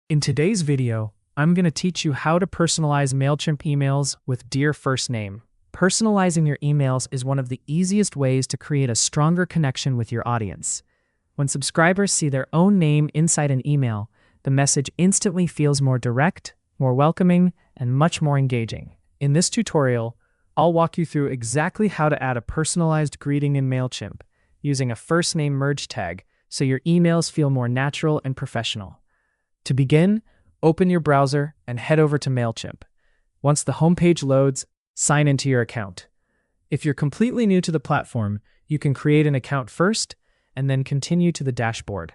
In today's video, I'm going to teach you how to personalize Mailchimp emails with Dear First Name. Personalizing your emails is one of the easiest ways to create a stronger connection with your audience. When subscribers see their own name inside an email, the message instantly feels more direct, more welcoming, and much more engaging. In this tutorial, I'll walk you through exactly how to add a personalized greeting in Mailchimp using a first name merge tag so your emails feel more natural and professional. To begin, open your browser and head over to Mailchimp. Once the homepage loads, sign into your account. If you're completely new to the platform, you can create an account first and then continue to the dashboard.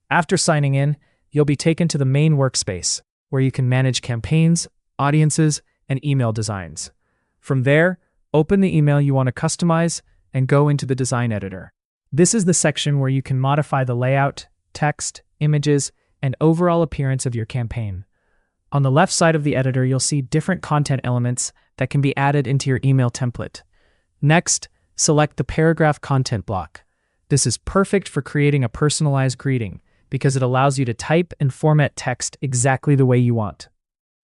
After signing in, you'll be taken to the main workspace, where you can manage campaigns, audiences, and email designs. From there, open the email you want to customize and go into the design editor. This is the section where you can modify the layout, text, images, and overall appearance of your campaign. On the left side of the editor, you'll see different content elements that can be added into your email template. Next, select the paragraph content block. This is perfect for creating a personalized greeting because it allows you to type and format text exactly the way you want.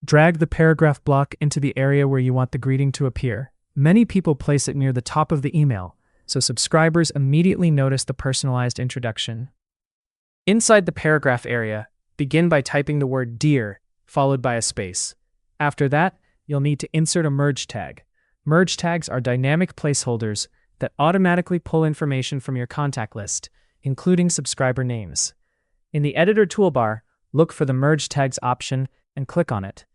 Drag the paragraph block into the area where you want the greeting to appear. Many people place it near the top of the email, so subscribers immediately notice the personalized introduction. Inside the paragraph area, begin by typing the word Dear, followed by a space. After that, you'll need to insert a merge tag. Merge tags are dynamic placeholders that automatically pull information from your contact list, including subscriber names. In the editor toolbar, look for the Merge Tags option and click on it.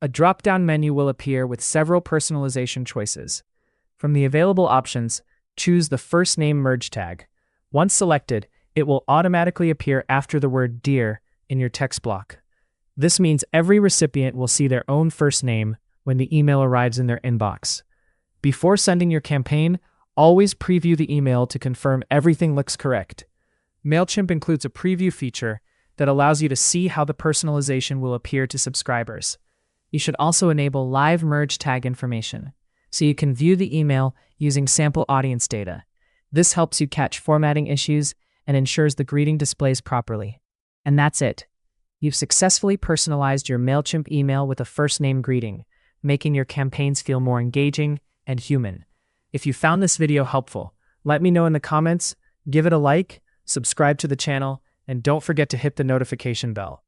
A drop-down menu will appear with several personalization choices. From the available options, choose the first name merge tag. Once selected, it will automatically appear after the word Dear in your text block. This means every recipient will see their own first name when the email arrives in their inbox. Before sending your campaign, always preview the email to confirm everything looks correct. Mailchimp includes a preview feature that allows you to see how the personalization will appear to subscribers. You should also enable live merge tag information, so you can view the email using sample audience data. This helps you catch formatting issues and ensures the greeting displays properly. And that's it. You've successfully personalized your Mailchimp email with a first name greeting, making your campaigns feel more engaging and human. If you found this video helpful, let me know in the comments, give it a like, subscribe to the channel, and don't forget to hit the notification bell.